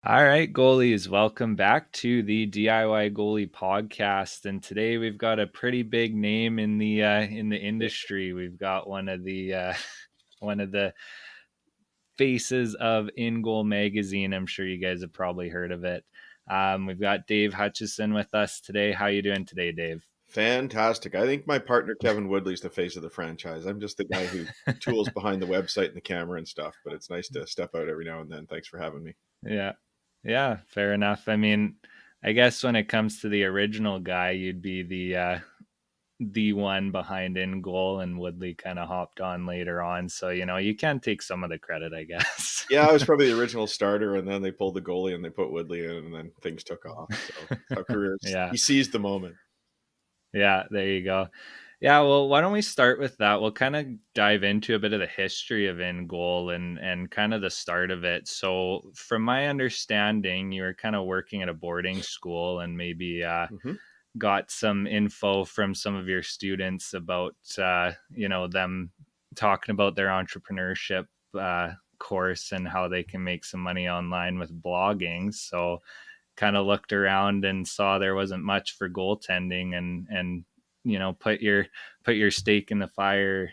All right, goalies, welcome back to the DIY Goalie podcast. And today we've got a pretty big name in the industry. We've got one of the one of the faces of InGoal magazine. I'm sure you guys have probably heard of it. We've got Dave Hutchison with us today. How you doing today, Dave? Fantastic. I think my partner Kevin Woodley's the face of the franchise. I'm just the guy who tools behind the website and the camera and stuff, but it's nice to step out every now and then. Thanks for having me. Yeah. Yeah, fair enough. I mean, I guess when it comes to the original guy, you'd be the one behind InGoal, and Woodley kind of hopped on later on. So, you can take some of the credit, I guess. Yeah, I was probably the original starter, and then they pulled the goalie and they put Woodley in, and then things took off. So that's how careers, Yeah. he seized the moment. Yeah, there you go. Yeah, well, why don't we start with that? We'll kind of dive into a bit of the history of InGoal and kind of the start of it. So, from my understanding, you were kind of working at a boarding school and maybe Hmm. got some info from some of your students about them talking about their entrepreneurship course and how they can make some money online with blogging. So kind of looked around and saw there wasn't much for goaltending and put your stake in the fire.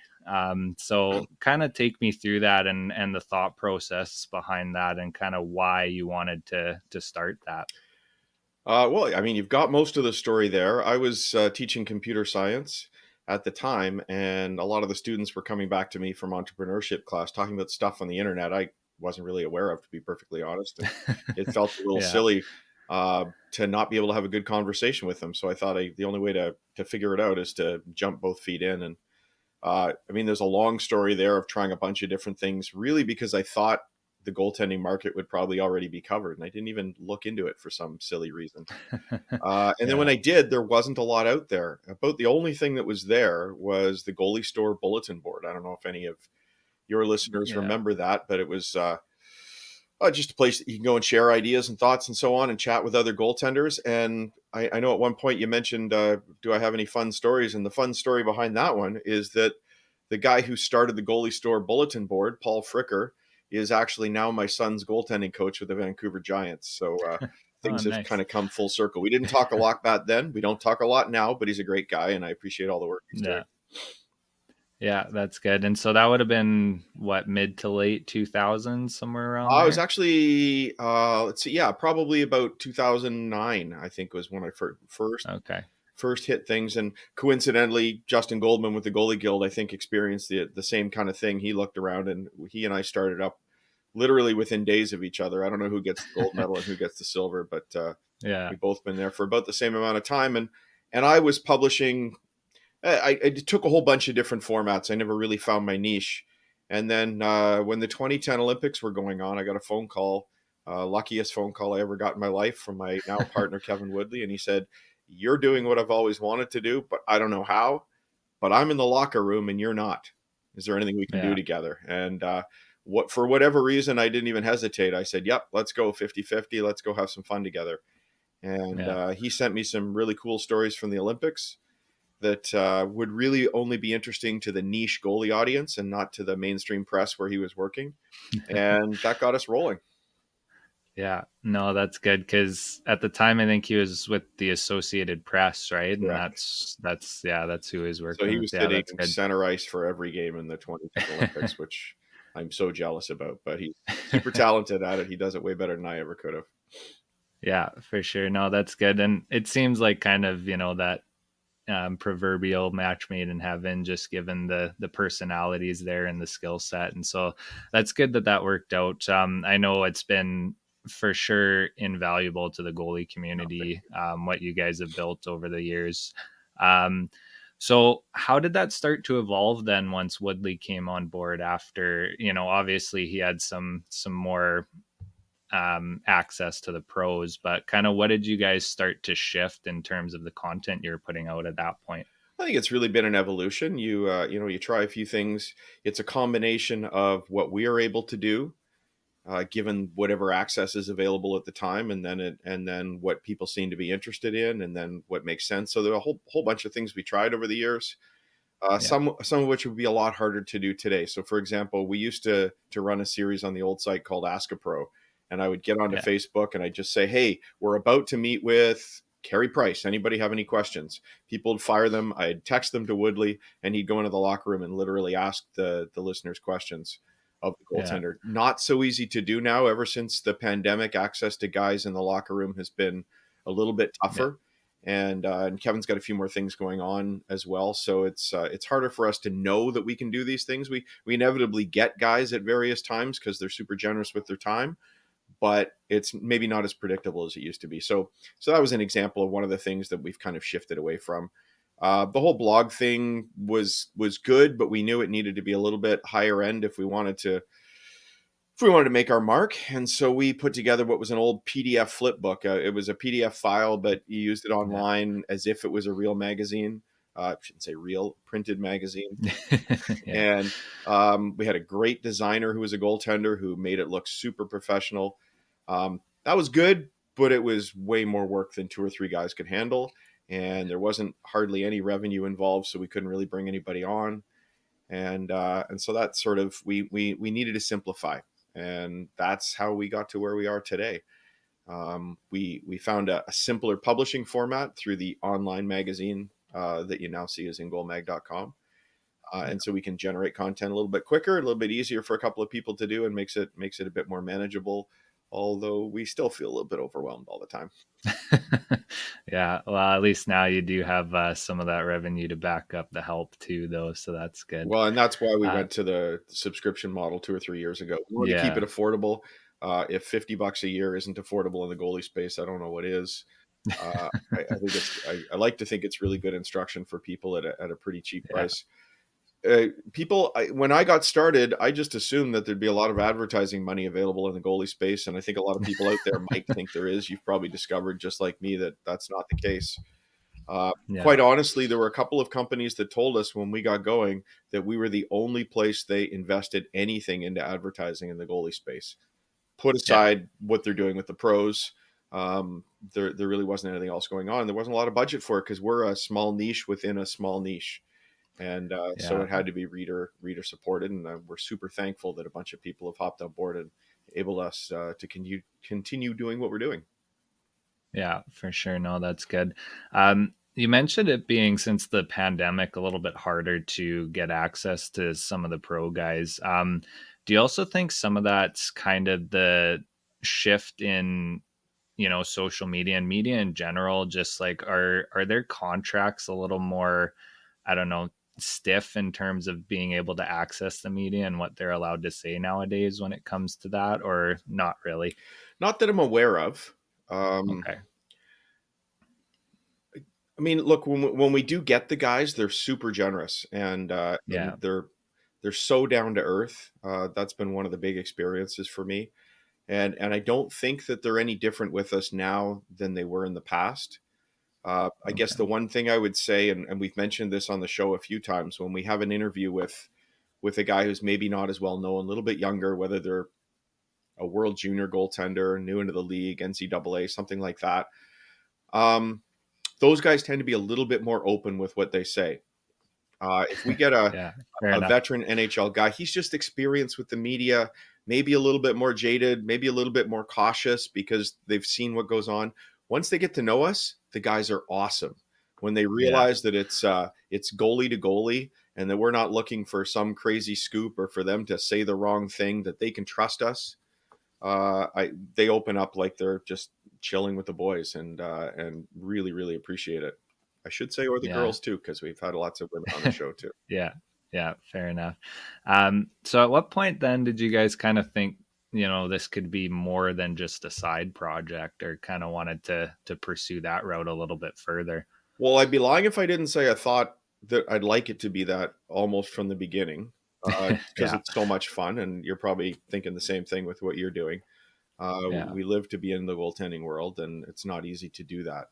So kind of take me through that and the thought process behind that and kind of why you wanted to start that. Well, I mean, you've got most of the story there. I was teaching computer science at the time, and a lot of the students were coming back to me from entrepreneurship class talking about stuff on the internet I wasn't really aware of, to be perfectly honest. And it felt a little Yeah. silly to not be able to have a good conversation with them. So I thought the only way to figure it out is to jump both feet in. And I mean, there's a long story there of trying a bunch of different things, really, because I thought the goaltending market would probably already be covered, and I didn't even look into it for some silly reason. And then when Yeah. I did, there wasn't a lot out there. About the only thing that was there was the Goalie Store bulletin board. I don't know if any of your listeners Yeah. remember that, but it was just a place that you can go and share ideas and thoughts and so on and chat with other goaltenders. And I know at one point you mentioned, do I have any fun stories? And the fun story behind that one is that the guy who started the Goalie Store bulletin board, Paul Fricker, is actually now my son's goaltending coach with the Vancouver Giants. So Oh, things have kind nice. of come full circle. We didn't talk a lot back then. We don't talk a lot now, but he's a great guy, and I appreciate all the work he's doing. Yeah. Yeah, that's good. And so that would have been what, mid to late 2000s, somewhere around I was there? actually, let's see, yeah, probably about 2009, I think was when I Okay. first hit things. And coincidentally, Justin Goldman with the Goalie Guild, I think, experienced the same kind of thing. He looked around, and he and I started up literally within days of each other. I don't know who gets the gold medal and who gets the silver, but Yeah. we've both been there for about the same amount of time. And I was publishing. I took a whole bunch of different formats. I never really found my niche. And then when the 2010 Olympics were going on, I got a phone call, luckiest phone call I ever got in my life, from my now partner Kevin Woodley, and he said, "You're doing what I've always wanted to do, but I don't know how. But I'm in the locker room and you're not. Is there anything we can do Yeah. together?" And what for whatever reason, I didn't even hesitate. I said, "Yep, let's go 50-50. Let's go have some fun together." And Yeah. he sent me some really cool stories from the Olympics that would really only be interesting to the niche goalie audience and not to the mainstream press where he was working. And that got us rolling. Yeah. No, that's good because at the time I think he was with the Associated Press, right? And Correct. that's who he's So working he with. was Yeah, sitting that's good. center ice for every game in the 2010 Olympics, which I'm so jealous about. But he's super talented at it. He does it way better than I ever could have. Yeah, for sure. No, that's good. And it seems like kind of, that proverbial match made in heaven, just given the personalities there and the skill set. And so that's good that worked out. I know it's been for sure invaluable to the goalie community, what you guys have built over the years. Um, so how did that start to evolve then once Woodley came on board after, obviously he had some more access to the pros, but kind of what did you guys start to shift in terms of the content you're putting out at that point? I think it's really been an evolution. You try a few things. It's a combination of what we are able to do, given whatever access is available at the time, and then what people seem to be interested in, and then what makes sense. So there are a whole bunch of things we tried over the years. Yeah. Some of which would be a lot harder to do today. So, for example, we used to run a series on the old site called Ask a Pro, And I would get onto Yeah. Facebook and I'd just say, hey, we're about to meet with Carey Price. Anybody have any questions? People would fire them. I'd text them to Woodley, and he'd go into the locker room and literally ask the listeners questions of the Yeah. goaltender. Not so easy to do now. Ever since the pandemic, access to guys in the locker room has been a little bit Yeah. tougher. And Kevin's got a few more things going on as well, so it's harder for us to know that we can do these things. We inevitably get guys at various times because they're super generous with their time, but it's maybe not as predictable as it used to be. So that was an example of one of the things that we've kind of shifted away from. The whole blog thing was good, but we knew it needed to be a little bit higher end if we wanted to make our mark. And so we put together what was an old PDF flip book. It was a PDF file, but you used it Yeah. online as if it was a real magazine. I shouldn't say real, printed magazine. Yeah. And we had a great designer who was a goaltender who made it look super professional. That was good, but it was way more work than two or three guys could handle. And there wasn't hardly any revenue involved, so we couldn't really bring anybody on. And so that sort of we needed to simplify, and that's how we got to where we are today. We found a simpler publishing format through the online magazine that you now see is ingoalmag.com. Yeah. And so we can generate content a little bit quicker, a little bit easier for a couple of people to do, and makes it a bit more manageable. Although we still feel a little bit overwhelmed all the time. Yeah. Well, at least now you do have some of that revenue to back up the help too, though. So that's good. Well, and that's why we Uh, went to the subscription model 2 or 3 years ago. We wanted to keep it yeah. affordable. If $50 a year isn't affordable in the goalie space, I don't know what is. I think I like to think it's really good instruction for people at a pretty cheap Yeah. price. When I got started, I just assumed that there'd be a lot of advertising money available in the goalie space, and I think a lot of people out there might think there is. You've probably discovered, just like me, that that's not the case. Yeah. Quite honestly, there were a couple of companies that told us when we got going that we were the only place they invested anything into advertising in the goalie space. Put Yeah. aside what they're doing with the pros, there really wasn't anything else going on. There wasn't a lot of budget for it because we're a small niche within a small niche, and so Yeah. it had to be reader supported. And we're super thankful that a bunch of people have hopped on board and enabled us to continue doing what we're doing. Yeah, for sure. No, that's good. You mentioned it being since the pandemic a little bit harder to get access to some of the pro guys. Do you also think some of that's kind of the shift in, social media and media in general? Just like are their contracts a little more, I don't know, stiff in terms of being able to access the media and what they're allowed to say nowadays when it comes to that, or not really? Not that I'm aware of. Um, Okay. I mean, look, when we do get the guys, they're super generous, and Yeah. they're so down to earth. That's been one of the big experiences for me, and I don't think that they're any different with us now than they were in the past. I guess Okay. the one thing I would say, and we've mentioned this on the show a few times, when we have an interview with a guy who's maybe not as well known, a little bit younger, whether they're a world junior goaltender, new into the league, NCAA, something like that. Um, those guys tend to be a little bit more open with what they say. If we get Yeah, fair a enough. veteran NHL guy, he's just experienced with the media, maybe a little bit more jaded, maybe a little bit more cautious because they've seen what goes on. Once they get to know us, the guys are awesome. When they Yeah. realize that it's goalie to goalie and that we're not looking for some crazy scoop or for them to say the wrong thing, that they can trust us. They open up like they're just chilling with the boys, and really really appreciate it. I should say, or the Yeah. girls too, because we've had lots of women on the show too. Yeah. Yeah, fair enough. So at what point then did you guys kind of think, this could be more than just a side project, or kind of wanted to pursue that route a little bit further? Well, I'd be lying if I didn't say I thought that I'd like it to be that almost from the beginning, because Yeah. it's so much fun, and you're probably thinking the same thing with what you're doing. Yeah. We live to be in the goaltending world, and it's not easy to do that.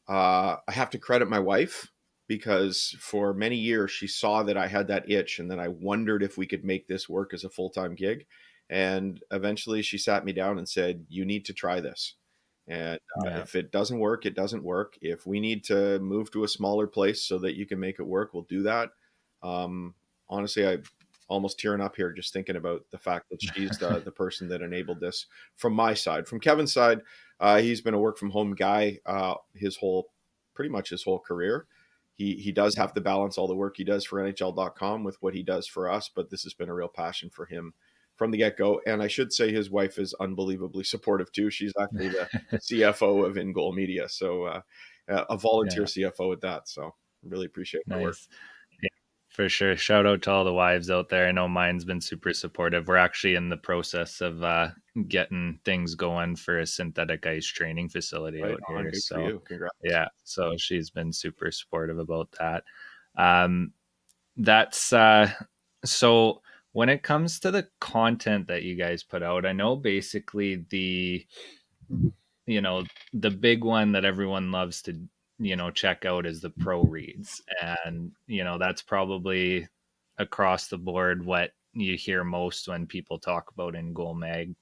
I have to credit my wife because for many years she saw that I had that itch, and then I wondered if we could make this work as a full time gig. And eventually she sat me down and said, "You need to try this. And Yeah. if it doesn't work, it doesn't work. If we need to move to a smaller place so that you can make it work, we'll do that." Um, Honestly, almost tearing up here just thinking about the fact that she's the person that enabled this from my side. From Kevin's side, he's been a work from home guy his whole pretty much his whole career. He does have to balance all the work he does for NHL.com with what he does for us, but this has been a real passion for him from the get go. And I should say his wife is unbelievably supportive too. She's actually the CFO of InGoal Media, so a volunteer Yeah, CFO at that. So really appreciate her work. nice. Yeah, for sure. Shout out to all the wives out there. I know mine's been super supportive. We're actually in the process of getting things going for a synthetic ice training facility Right out on, here. good for So, you. Congrats. yeah, so she's been super supportive about that. Um, that's so when it comes to the content that you guys put out, I know basically you know the big one that everyone loves to check out is the pro reads, and that's probably across the board what you hear most when people talk about in goal mag.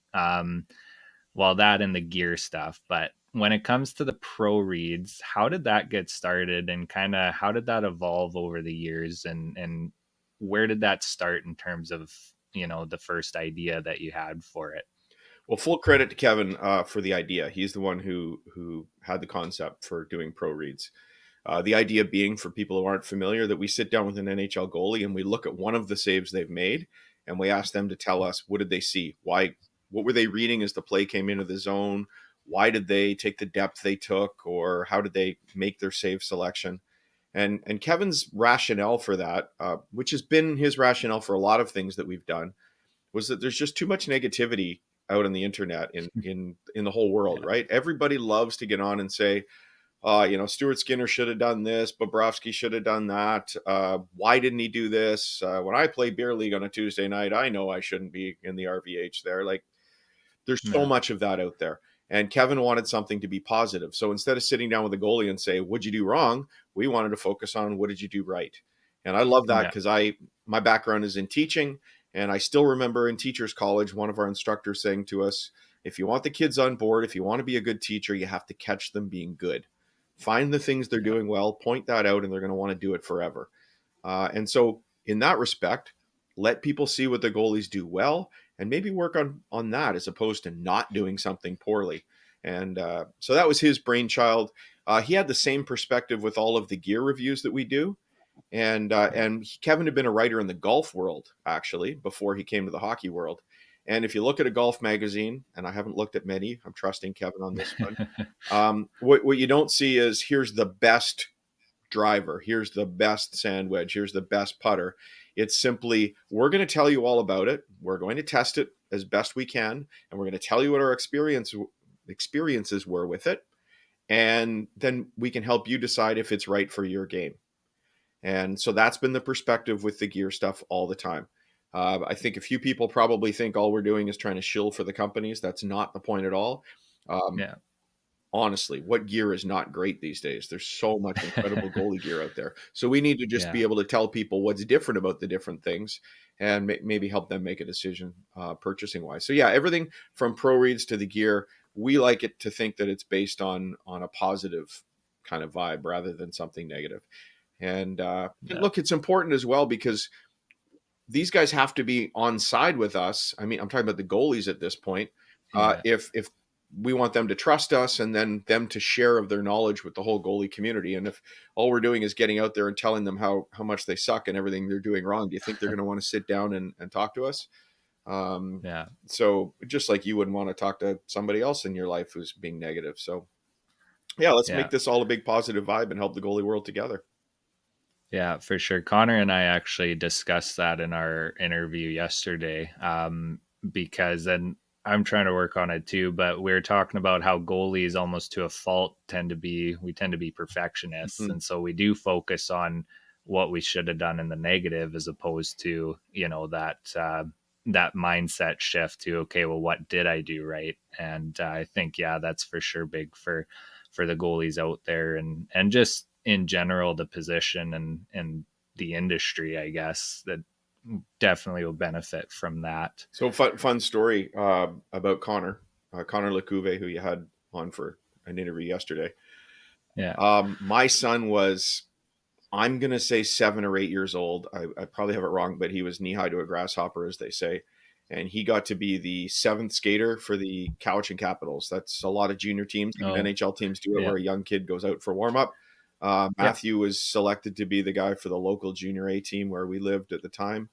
Well, that and the gear stuff, but when it comes to the pro reads, how did that get started, and kind of how did that evolve over the years, and where did that start in terms of the first idea that you had for it? Well, full credit to Kevin for the idea. He's the one who had the concept for doing pro reads. The idea being, for people who aren't familiar, that we sit down with an NHL goalie and we look at one of the saves they've made, and we ask them to tell us, what did they see? Why? What were they reading as the play came into the zone? Why did they take the depth they took, or how did they make their save selection? And Kevin's rationale for that, which has been his rationale for a lot of things that we've done, was that there's just too much negativity out on the internet in the whole world, Yeah, right? Everybody loves to get on and say, Stuart Skinner should have done this. Bobrovsky should have done that. Why didn't he do this? When I play beer league on a Tuesday night, I know I shouldn't be in the RVH there. Like, there's so yeah, much of that out there. And Kevin wanted something to be positive. So instead of sitting down with the goalie and say, what'd you do wrong? We wanted to focus on what did you do right? And I love that yeah, because my background is in teaching. And I still remember in teachers college, one of our instructors saying to us, if you want the kids on board, if you want to be a good teacher, you have to catch them being good. Find the things they're yeah, doing well, point that out, and they're going to want to do it forever. And so, in that respect, let people see what the goalies do well, and maybe work on that as opposed to not doing something poorly. And so that was his brainchild. He had the same perspective with all of the gear reviews that we do. yeah. Kevin had been a writer in the golf world actually before he came to the hockey world. And if you look at a golf magazine, and I haven't looked at many, I'm trusting Kevin on this one. What you don't see is, here's the best driver, here's the best sand wedge, here's the best putter. It's simply, we're going to tell you all about it. We're going to test it as best we can, and we're going to tell you what our experiences were with it, and then we can help you decide if it's right for your game. And so that's been the perspective with the gear stuff all the time. I think a few people probably think all we're doing is trying to shill for the companies. That's not the point at all. Um, Yeah. Honestly, what gear is not great these days? There's so much incredible goalie gear out there. So we need to just be Yeah, able to tell people what's different about the different things, and maybe help them make a decision purchasing wise. So yeah, everything from pro reads to the gear, we like it to think that it's based on a positive kind of vibe rather than something negative. And yeah, look, it's important as well because these guys have to be on side with us. I mean, I'm talking about the goalies at this point. yeah, If we want them to trust us, and then them to share of their knowledge with the whole goalie community, and if all we're doing is getting out there and telling them how much they suck and everything they're doing wrong, do you think they're going to want to sit down and talk to us? Um, yeah, so just like you wouldn't want to talk to somebody else in your life who's being negative. So yeah, let's make yeah. this all a big positive vibe and help the goalie world together. Yeah, for sure. Connor and I actually discussed that in our interview yesterday. Because and I'm trying to work on it too, but we are talking about how goalies almost to a fault tend to be perfectionists. Mhm. And so we do focus on what we should have done in the negative, as opposed to, that mindset shift to, okay, well, what did I do right? And I think, yeah, that's for sure big for the goalies out there, and just in general the position and the industry, I guess, that definitely will benefit from that. So fun story about Connor, Connor Lecouve, who you had on for an interview yesterday. Yeah. My son was I'm going to say 7 or 8 years old. I probably have it wrong, but he was knee high to a grasshopper, as they say. And he got to be the seventh skater for the Cowichan Capitals. That's a lot of junior teams, even Oh, NHL teams do it, yeah, where a young kid goes out for warm up. yeah, Matthew was selected to be the guy for the local junior A team where we lived at the time.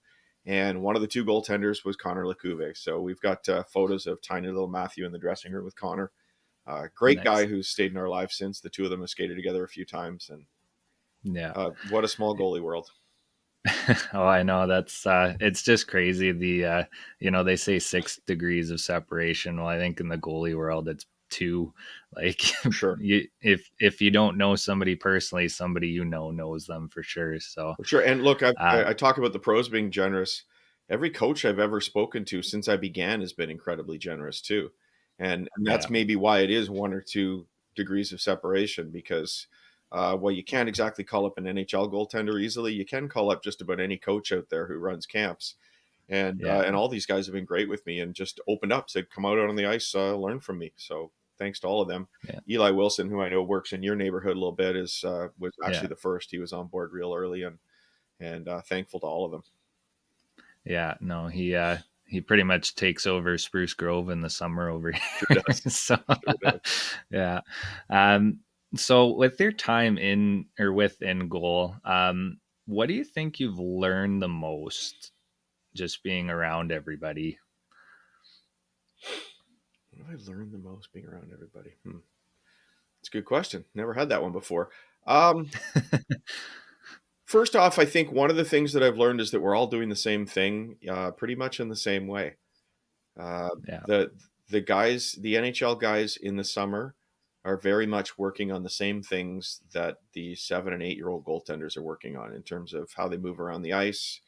And one of the two goaltenders was Connor Lecouve. So we've got photos of tiny little Matthew in the dressing room with Connor. Great guy nice. who's stayed in our lives since. The two of them have skated together a few times. And Yeah. what a small goalie world. Oh, I know that's it's just crazy. They say 6 degrees of separation. Well, I think in the goalie world it's two. Like For sure. if you don't know somebody personally, somebody knows them for sure. So For sure. And look, uh I talk about the pros being generous. Every coach I've ever spoken to since I began has been incredibly generous too. And yeah, that's maybe why it is 1 or 2 degrees of separation because, well, you can't exactly call up an NHL goaltender easily. You can call up just about any coach out there who runs camps. yeah, And all these guys have been great with me and just opened up, said, come out on the ice, learn from me. So thanks to all of them. yeah, Eli Wilson, who I know works in your neighborhood a little bit, was yeah, actually the first. He was on board real early, and thankful to all of them. yeah. No, he pretty much takes over Spruce Grove in the summer over Sure here. does. So Sure does. yeah. Um, so with your time in or within goal, what do you think you've learned the most just being around everybody? What have I learned the most being around everybody? It's a good question. Never had that one before. Um, First off, I think one of the things that I've learned is that we're all doing the same thing, pretty much in the same way. Uh, Yeah, the guys, the NHL guys in the summer are very much working on the same things that the 7 and 8 year old goaltenders are working on in terms of how they move around the ice,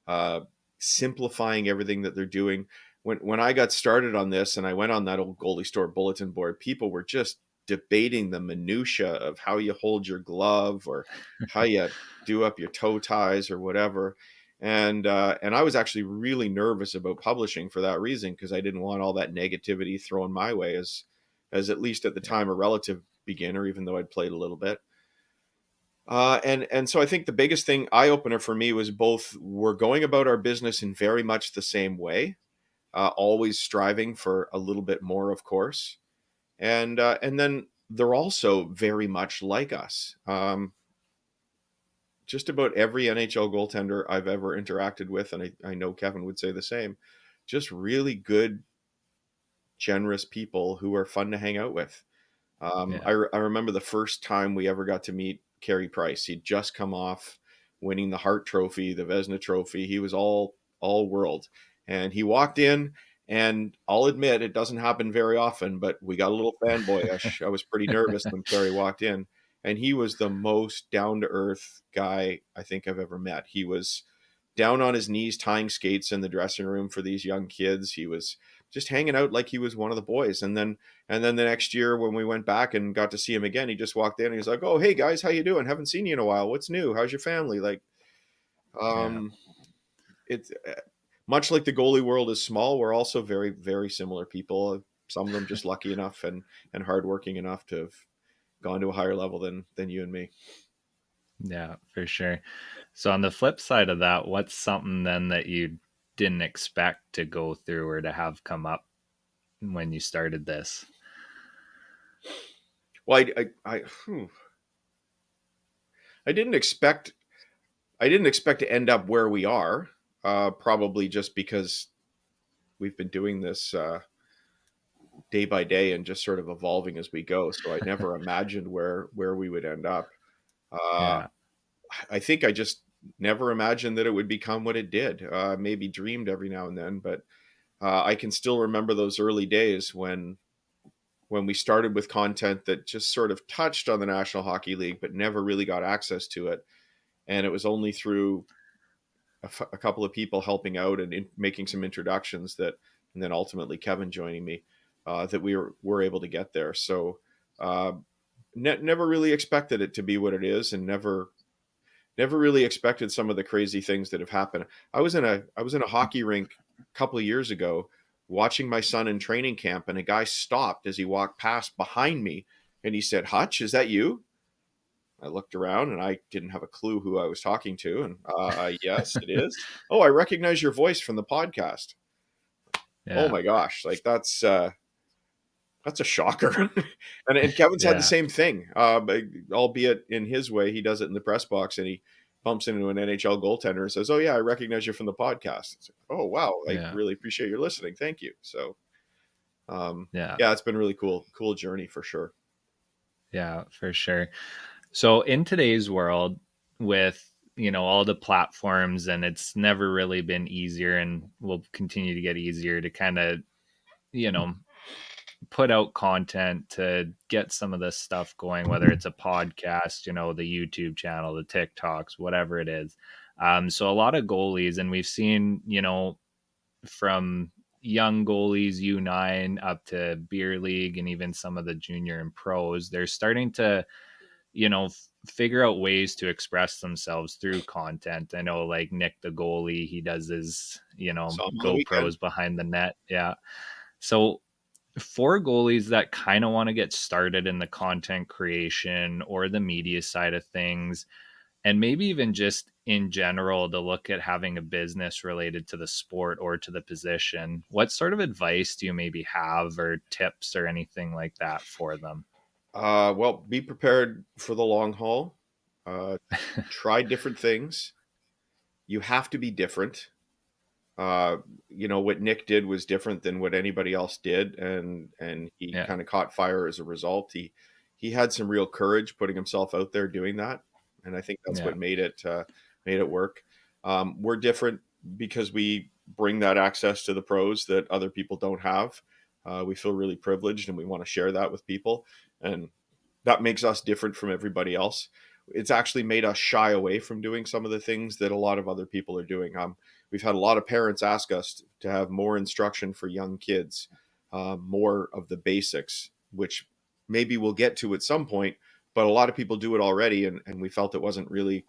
uh, simplifying everything that they're doing. When I got started on this and I went on that old goalie store bulletin board, people were just debating the minutia of how you hold your glove or how you do up your toe ties or whatever. And I was actually really nervous about publishing for that reason because I didn't want all that negativity thrown my way as at least at the yeah, time a relative beginner, even though I'd played a little bit. And so I think the biggest thing eye opener for me was both we're going about our business in very much the same way, always striving for a little bit more, of course, and then they're also very much like us. Just about every NHL goaltender I've ever interacted with, and I know Kevin would say the same, just really good, generous people who are fun to hang out with. yeah, I remember the first time we ever got to meet Carey Price. He'd just come off winning the Hart Trophy, the Vezina Trophy. He was all world, and he walked in. And I'll admit it doesn't happen very often, but we got a little fanboyish. I was pretty nervous when Carey walked in, and he was the most down to earth guy I think I've ever met. He was down on his knees tying skates in the dressing room for these young kids. He was just hanging out like he was one of the boys. And then the next year when we went back and got to see him again, he just walked in and he's like, "Oh, hey guys, how you doing? Haven't seen you in a while. What's new? How's your family?" Like, yeah, um, it's much like the goalie world is small. We're also very, very similar people. Some of them just lucky enough and hardworking enough to have gone to a higher level than you and me. yeah, for sure. So on the flip side of that, what's something then that you didn't expect to go through or to have come up when you started this? Well, I didn't expect to end up where we are. Probably just because we've been doing this day by day and just sort of evolving as we go. So I never imagined where we would end up. Uh, Yeah, I think I just never imagined that it would become what it did. Maybe dreamed every now and then, but I can still remember those early days when we started with content that just sort of touched on the National Hockey League, but never really got access to it. And it was only through a couple of people helping out and making some introductions and then ultimately Kevin joining me, that were able to get there. So uh, never really expected it to be what it is, and never really expected some of the crazy things that have happened. I was in a hockey rink a couple of years ago watching my son in training camp, and a guy stopped as he walked past behind me, and he said, "Hutch, is that you?" I looked around and I didn't have a clue who I was talking to. And yes, it is. Oh, I recognize your voice from the podcast. Oh Yeah. my gosh, like that's a shocker. And Kevin's had the Yeah. same thing, albeit in his way. He does it in the press box, and he bumps into an NHL goaltender and says, "Oh yeah, I recognize you from the podcast." It's like, oh wow, I Yeah. really appreciate your listening. Thank you. So Yeah. yeah, it's been really cool journey for sure. Yeah, for sure. So in today's world with, all the platforms, and it's never really been easier and will continue to get easier to kind of, you know, put out content to get some of this stuff going, whether it's a podcast, the YouTube channel, the TikToks, whatever it is. So a lot of goalies, and we've seen, from young goalies, U9 up to beer league, and even some of the junior and pros, they're starting to, figure out ways to express themselves through content. I know, like Nick the goalie, he does his, Saw him on the weekend. GoPros behind the net. Yeah. So for goalies that kind of want to get started in the content creation or the media side of things, and maybe even just in general to look at having a business related to the sport or to the position, what sort of advice do you maybe have, or tips or anything like that for them? Well, be prepared for the long haul. Uh, try different things. You have to be different. uh, what Nick did was different than what anybody else did, and he Yeah. kind of caught fire as a result. He had some real courage putting himself out there doing that, and I think that's Yeah. what made it work. We're different because we bring that access to the pros that other people don't have. We feel really privileged, and we want to share that with people, and that makes us different from everybody else. It's actually made us shy away from doing some of the things that a lot of other people are doing. We've had a lot of parents ask us to have more instruction for young kids, more of the basics, which maybe we'll get to at some point, but a lot of people do it already, and we felt it wasn't really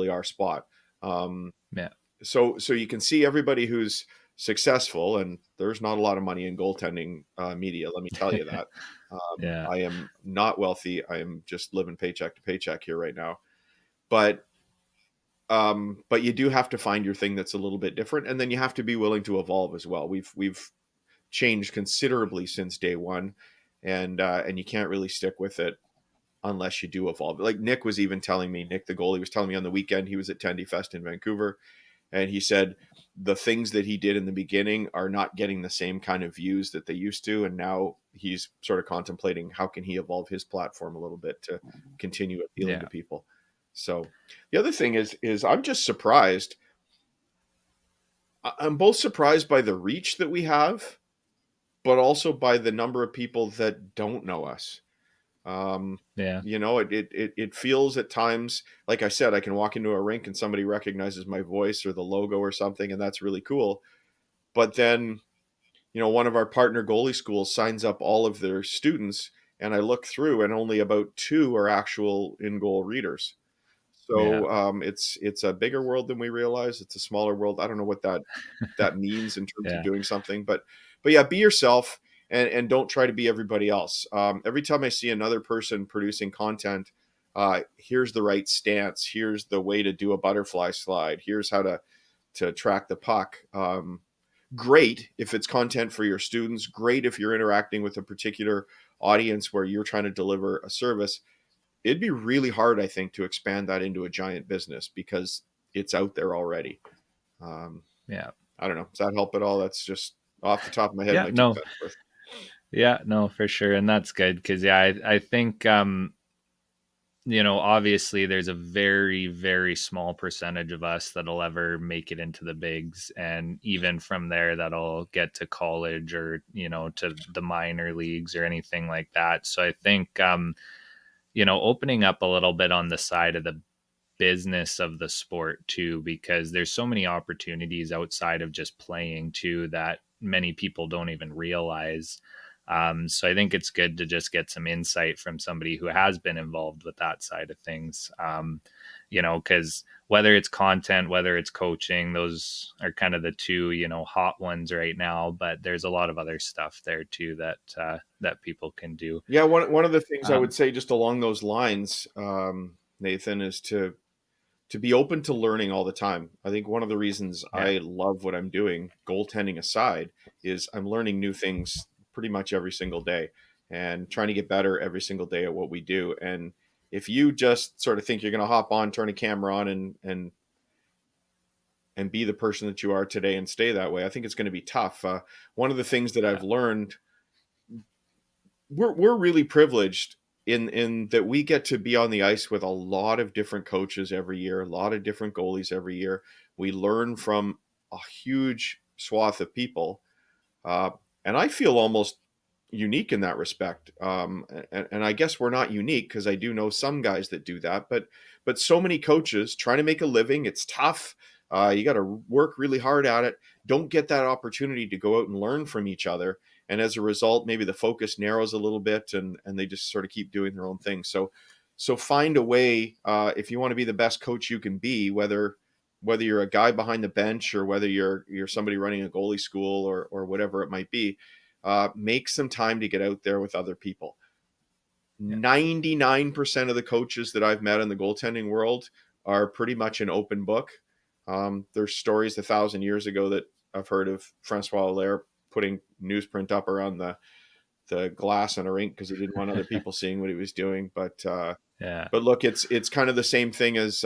our spot. Um, Yeah. so you can see everybody who's successful, and there's not a lot of money in goaltending media, let me tell you that. Yeah. I am not wealthy. I am just living paycheck to paycheck here right now, but but you do have to find your thing that's a little bit different, and then you have to be willing to evolve as well. We've changed considerably since day one, and you can't really stick with it unless you do evolve. Like Nick was even telling me, Nick the goalie was telling me on the weekend, he was at Tendy Fest in Vancouver, and he said the things that he did in the beginning are not getting the same kind of views that they used to, and now he's sort of contemplating how can he evolve his platform a little bit to continue appealing to Yeah. people. So the other thing is I'm just surprised. I'm both surprised by the reach that we have, but also by the number of people that don't know us. Um, Yeah. it feels at times, like I said, I can walk into a rink and somebody recognizes my voice or the logo or something, and that's really cool. But then, one of our partner goalie schools signs up all of their students, and I look through, and only about two are actual InGoal readers. Yeah. So it's a bigger world than we realize. It's a smaller world. I don't know what that means in terms of Yeah. doing something, but yeah, be yourself, and don't try to be everybody else. Every time I see another person producing content, here's the right stance. Here's the way to do a butterfly slide. Here's how to track the puck. Great if it's content for your students. Great if you're interacting with a particular audience where you're trying to deliver a service. It'd be really hard, I think, to expand that into a giant business because it's out there already. Um, Yeah. I don't know. Does that help at all? That's just off the top of my head, Yeah. my two No. cents worth. Yeah. No, for sure. And that's good because, yeah, I think, obviously there's a very, very small percentage of us that'll ever make it into the bigs. And even from there, that'll get to college or, to the minor leagues or anything like that. So I think, opening up a little bit on the side of the business of the sport too, because there's so many opportunities outside of just playing too that many people don't even realize. So I think it's good to just get some insight from somebody who has been involved with that side of things. Because whether it's content, whether it's coaching, those are kind of the two, hot ones right now. But there's a lot of other stuff there too that people can do. Yeah, one of the things I would Um, say just along those lines, Nathan, is to be open to learning all the time. I think one of the reasons Yeah. I love what I'm doing, goaltending aside, is I'm learning new things pretty much every single day and trying to get better every single day at what we do. And if you just sort of think you're going to hop on, turn a camera on, and be the person that you are today and stay that way, I think it's going to be tough. One of the things that I've Yeah. learned, we're really privileged in that we get to be on the ice with a lot of different coaches every year, a lot of different goalies every year. We learn from a huge swath of people, uh, and I feel almost unique in that respect. And I guess we're not unique because I do know some guys that do that, but so many coaches trying to make a living. It's tough. You got to work really hard at it. Don't get that opportunity to go out and learn from each other. And as a result, maybe the focus narrows a little bit, and they just sort of keep doing their own thing. So find a way, if you want to be the best coach you can be, whether you're a guy behind the bench or whether you're somebody running a goalie school or whatever it might be, make some time to get out there with other people. Yeah. 99% of the coaches that I've met in the goaltending world are pretty much an open book. There's stories 1,000 years ago that I've heard of Francois Allaire putting newsprint up around the glass in a rink because he didn't want other people seeing what he was doing. Yeah. But look, it's kind of the same thing as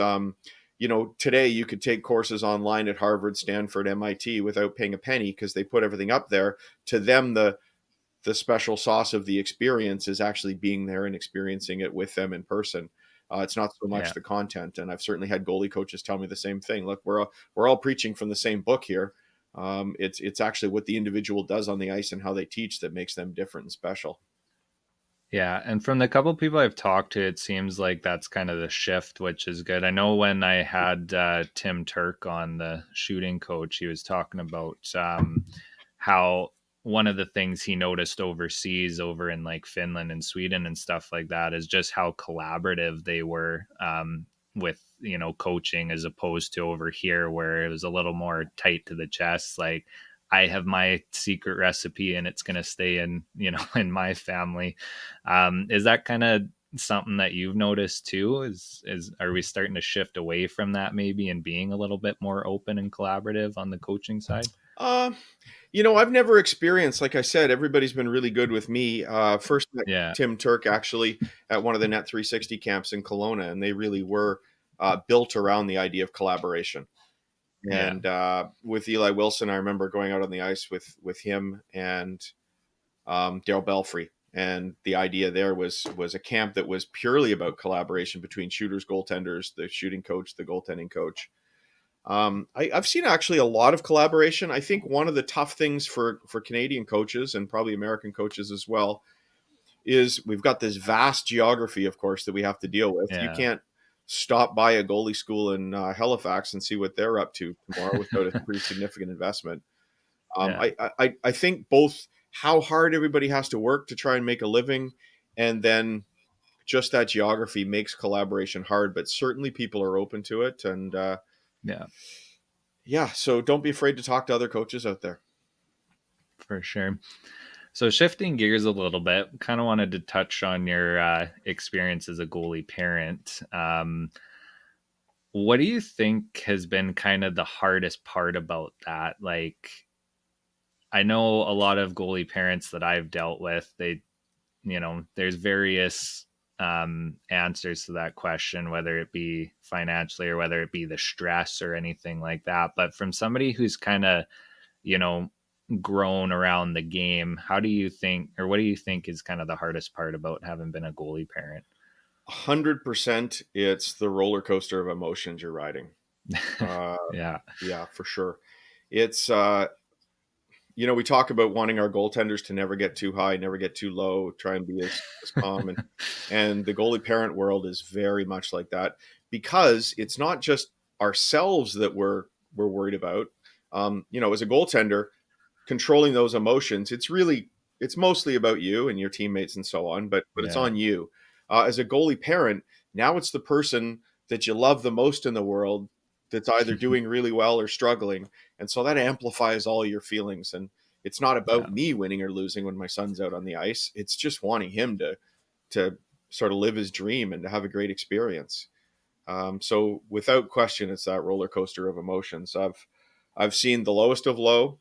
today you could take courses online at Harvard, Stanford, MIT without paying a penny because they put everything up there. To them, the special sauce of the experience is actually being there and experiencing it with them in person. It's not so much Yeah. the content. And I've certainly had goalie coaches tell me the same thing. Look, we're all preaching from the same book here. It's actually what the individual does on the ice and how they teach that makes them different and special. Yeah, and from the couple people I've talked to, it seems like that's kind of the shift, which is good. I know when I had Tim Turk on, the shooting coach, he was talking about how one of the things he noticed overseas, over in like Finland and Sweden and stuff like that, is just how collaborative they were with coaching, as opposed to over here where it was a little more tight to the chest. Like, I have my secret recipe and it's going to stay in, in my family. Is that kind of something that you've noticed too? Is are we starting to shift away from that maybe and being a little bit more open and collaborative on the coaching side? Uh, I've never experienced, like I said, everybody's been really good with me. First met Yeah. Tim Turk actually at one of the Net 360 camps in Kelowna, and they really were built around the idea of collaboration. Yeah. And with Eli Wilson, I remember going out on the ice with him and Daryl Belfry. And the idea there was a camp that was purely about collaboration between shooters, goaltenders, the shooting coach, the goaltending coach. I've seen actually a lot of collaboration. I think one of the tough things for Canadian coaches and probably American coaches as well is we've got this vast geography, of course, that we have to deal with. You Yeah. can't stop by a goalie school in Halifax and see what they're up to tomorrow without a pretty significant investment. Yeah. I think both how hard everybody has to work to try and make a living, and then just that geography makes collaboration hard. But certainly people are open to it, and Yeah, yeah. So don't be afraid to talk to other coaches out there. for sure. So shifting gears a little bit, kind of wanted to touch on your experience as a goalie parent. What do you think has been kind of the hardest part about that? Like, I know a lot of goalie parents that I've dealt with, there's various answers to that question, whether it be financially or whether it be the stress or anything like that. But from somebody who's kind of, you know, grown around the game, how do you think, or what do you think is kind of the hardest part about having been a goalie parent? 100%, it's the roller coaster of emotions you're riding. Uh, Yeah. yeah, for sure. It's we talk about wanting our goaltenders to never get too high, never get too low, try and be as calm, and the goalie parent world is very much like that because it's not just ourselves that we're worried about. As a goaltender, controlling those emotions, it's mostly about you and your teammates and so on, but it's Yeah. on you. As a goalie parent, now it's the person that you love the most in the world that's either doing really well or struggling, and so that amplifies all your feelings. And it's not Yeah. about me winning or losing when my son's out on the ice. It's just wanting him to sort of live his dream and to have a great experience. So without question, it's that roller coaster of emotions. I've seen the lowest of low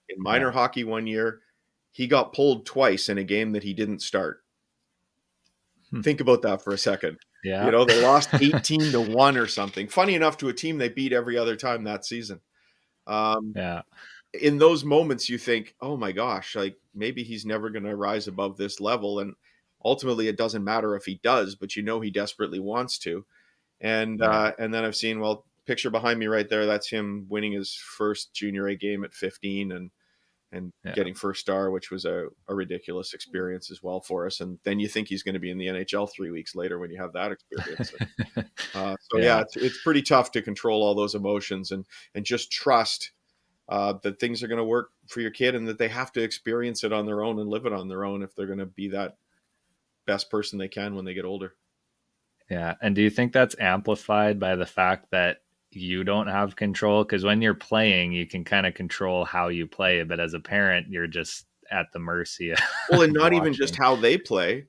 in minor Yeah. hockey one year. He got pulled twice in a game that he didn't start. Hmm. Think about that for a second. You Yeah. know, they lost 18-1 or something. Funny enough, to a team they beat every other time that season. Um, Yeah. in those moments, you think, "Oh my gosh, like maybe he's never going to rise above this level." And ultimately, it doesn't matter if he does, but you know he desperately wants to. Yeah. And then I've seen, well, picture behind me right there. That's him winning his first junior A game at 15, and Yeah. getting first star, which was a ridiculous experience as well for us. And then you think he's going to be in the NHL 3 weeks later when you have that experience. So yeah, Yeah. it's pretty tough to control all those emotions and just trust that things are going to work for your kid and that they have to experience it on their own and live it on their own if they're going to be that best person they can when they get older. Yeah. And do you think that's amplified by the fact that you don't have control? Because when you're playing, you can kind of control how you play, but as a parent, you're just at the mercy Well, and of not even just watching. how they play.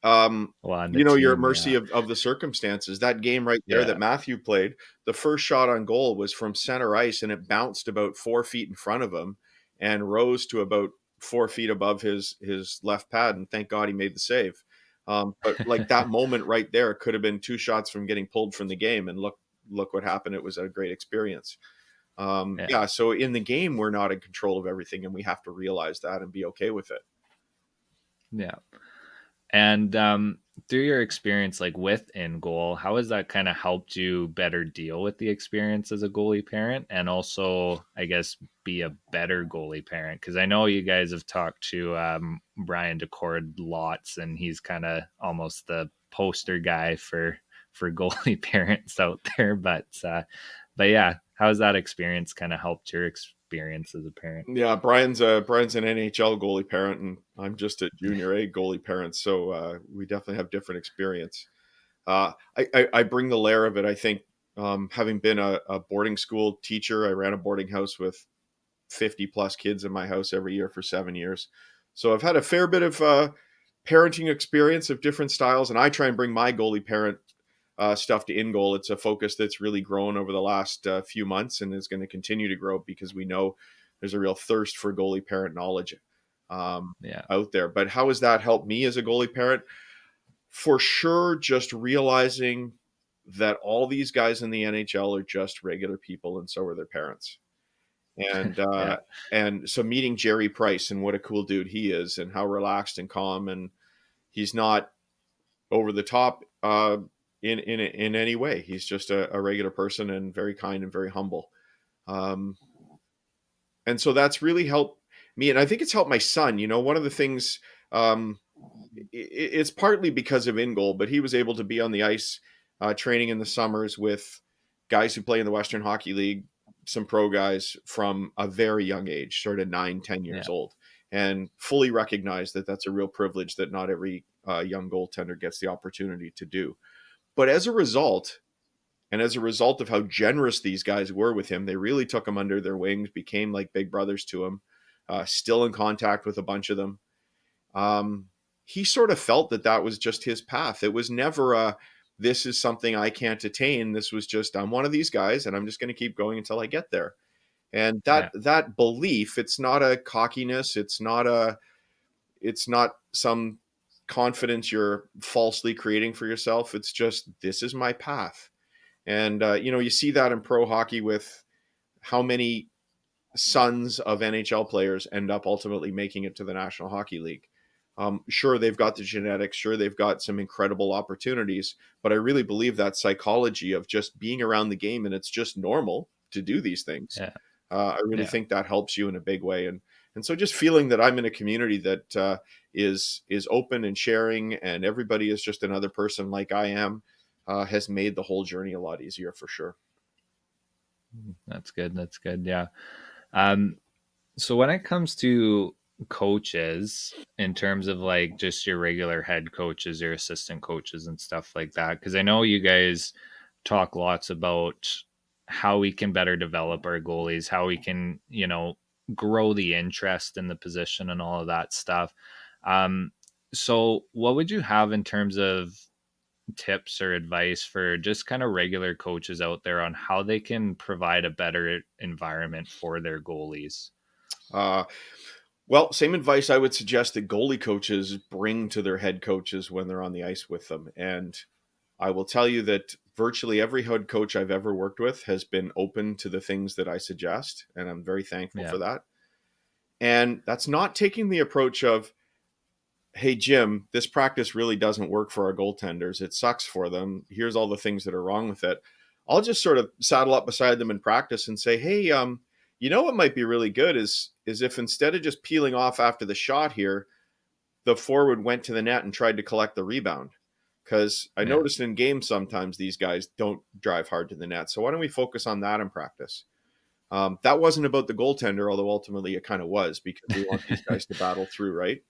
Well, on the You know, you're at team. mercy Yeah. of the circumstances. That game right there that Yeah. Matthew played, the first shot on goal was from center ice and it bounced about 4 feet in front of him and rose to about 4 feet above his left pad. And thank God he made the save. But like that moment right there could have been two shots from getting pulled from the game. And look what happened. It was a great experience. Yeah. Yeah. So in the game, we're not in control of everything, and we have to realize that and be okay with it. Yeah. And through your experience, like with InGoal, how has that kind of helped you better deal with the experience as a goalie parent, and also, I guess, be a better goalie parent? Because I know you guys have talked to Brian Decord lots, and he's kind of almost the poster guy for goalie parents out there. But yeah, how has that experience kind of helped your experience as a parent? Yeah, Brian's an NHL goalie parent, and I'm just a junior A goalie parent, so we definitely have different experience. I bring the layer of it. I think having been a boarding school teacher, I ran a boarding house with 50 plus kids in my house every year for 7 years, so I've had a fair bit of parenting experience of different styles, and I try and bring my goalie parent stuff to InGoal. It's a focus that's really grown over the last few months and is going to continue to grow because we know there's a real thirst for goalie parent knowledge um, Yeah. out there. But how has that helped me as a goalie parent? For sure, just realizing that all these guys in the NHL are just regular people, and so are their parents. And Yeah. so meeting Jerry Price and what a cool dude he is, and how relaxed and calm, and he's not over the top in any way. He's just a regular person and very kind and very humble. Um, and so that's really helped me, and I think it's helped my son. You know, one of the things it's partly because of InGoal, but he was able to be on the ice training in the summers with guys who play in the Western Hockey League, some pro guys from a very young age, sort of 9, 10 years Yeah. old, and fully recognize that that's a real privilege that not every young goaltender gets the opportunity to do. But as a result, and as a result of how generous these guys were with him, they really took him under their wings, became like big brothers to him, still in contact with a bunch of them. Um, he sort of felt that that was just his path. It was never a, this is something I can't attain. This was just, I'm one of these guys and I'm just going to keep going until I get there. And Yeah. that belief, it's not a cockiness. It's not some confidence you're falsely creating for yourself. It's just, this is my path. And, you know, you see that in pro hockey with how many sons of NHL players end up ultimately making it to the National Hockey League. Sure, they've got the genetics, sure, they've got some incredible opportunities, but I really believe that psychology of just being around the game and it's just normal to do these things. Yeah. I really Yeah. think that helps you in a big way. And so just feeling that I'm in a community that is open and sharing, and everybody is just another person like I am, has made the whole journey a lot easier for sure. That's good. That's good. Yeah. Um, so when it comes to coaches, in terms of like just your regular head coaches, your assistant coaches, and stuff like that, because I know you guys talk lots about how we can better develop our goalies, how we can, grow the interest in the position and all of that stuff. Um, so what would you have in terms of tips or advice for just kind of regular coaches out there on how they can provide a better environment for their goalies? Uh, well, same advice I would suggest that goalie coaches bring to their head coaches when they're on the ice with them. And I will tell you that virtually every head coach I've ever worked with has been open to the things that I suggest. And I'm very thankful Yeah, for that. And that's not taking the approach of, hey, Jim, this practice really doesn't work for our goaltenders. It sucks for them. Here's all the things that are wrong with it. I'll just sort of saddle up beside them in practice and say, hey, you know what might be really good is if instead of just peeling off after the shot here, the forward went to the net and tried to collect the rebound. Because I yeah, noticed in games sometimes these guys don't drive hard to the net. So why don't we focus on that in practice? That wasn't about the goaltender, although ultimately it kind of was because we want these guys to battle through, right?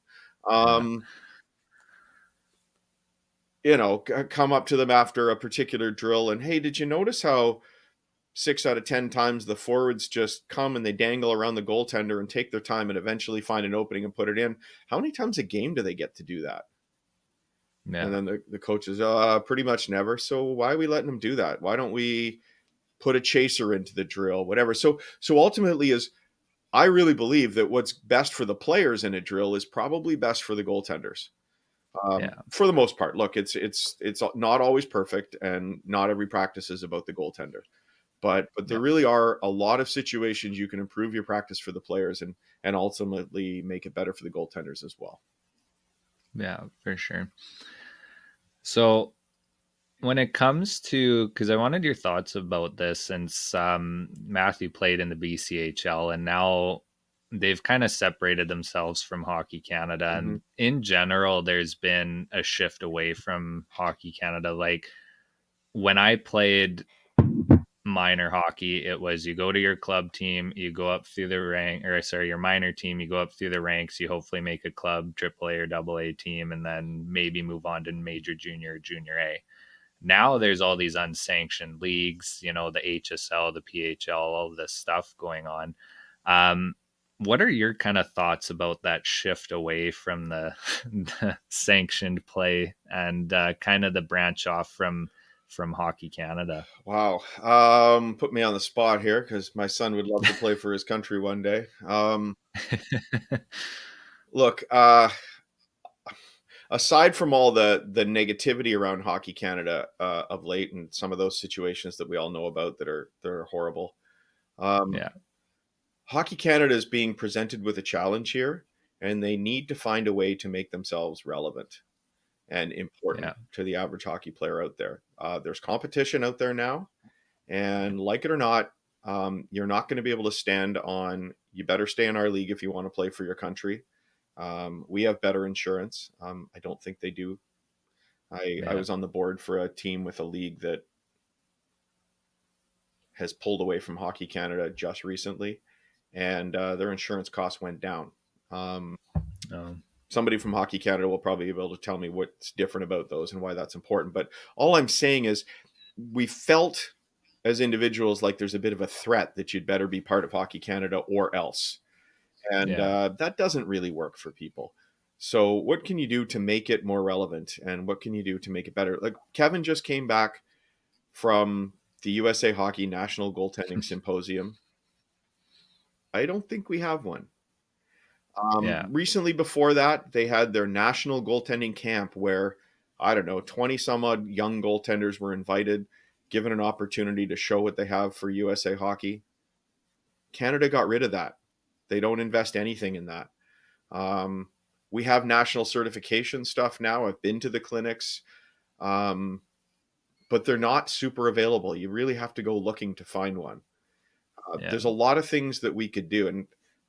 yeah, Um, come up to them after a particular drill and, hey, did you notice how 6 out of 10 times the forwards just come and they dangle around the goaltender and take their time and eventually find an opening and put it in? How many times a game do they get to do that? And yeah, then the coach is, pretty much never. So why are we letting them do that? Why don't we put a chaser into the drill, whatever? So ultimately is I really believe that what's best for the players in a drill is probably best for the goaltenders. yeah, For the most part. Look, it's not always perfect, and not every practice is about the goaltender. But there yeah, really are a lot of situations you can improve your practice for the players and ultimately make it better for the goaltenders as well. yeah, for sure. So when it comes to, because I wanted your thoughts about this, since Matthew played in the BCHL and now they've kind of separated themselves from Hockey Canada. Hmm. And in general, there's been a shift away from Hockey Canada. Like when I played minor hockey, it was you go to your club team, you go up through the rank, or sorry, your minor team, you go up through the ranks, you hopefully make a club, AAA or AA team, and then maybe move on to major junior, junior A. Now there's all these unsanctioned leagues, the HSL, the PHL, all of this stuff going on. Um, what are your kind of thoughts about that shift away from the sanctioned play and kind of the branch off from Hockey Canada? Wow. Put me on the spot here because my son would love to play for his country one day. Look, aside from all the negativity around Hockey Canada of late and some of those situations that we all know about that are horrible, um, Yeah, Hockey Canada is being presented with a challenge here, and they need to find a way to make themselves relevant and important yeah, to the average hockey player out there. There's competition out there now, and like it or not, you're not going to be able to stand on. You better stay in our league if you want to play for your country. We have better insurance. I don't think they do. I yeah, was on the board for a team with a league that has pulled away from Hockey Canada just recently, and their insurance costs went down. Um, um, Somebody from Hockey Canada will probably be able to tell me what's different about those and why that's important. But all I'm saying is, we felt as individuals like there's a bit of a threat that you'd better be part of Hockey Canada or else. And yeah, that doesn't really work for people. So, what can you do to make it more relevant? And what can you do to make it better? Like Kevin just came back from the USA Hockey National Goaltending Symposium. I don't think we have one. yeah, Recently, before that, they had their national goaltending camp where, I don't know, 20 some odd young goaltenders were invited, given an opportunity to show what they have for USA Hockey. Canada got rid of that. They don't invest anything in that. Um, we have national certification stuff now. I've been to the clinics, um, but they're not super available. You really have to go looking to find one. yeah, There's a lot of things that we could do,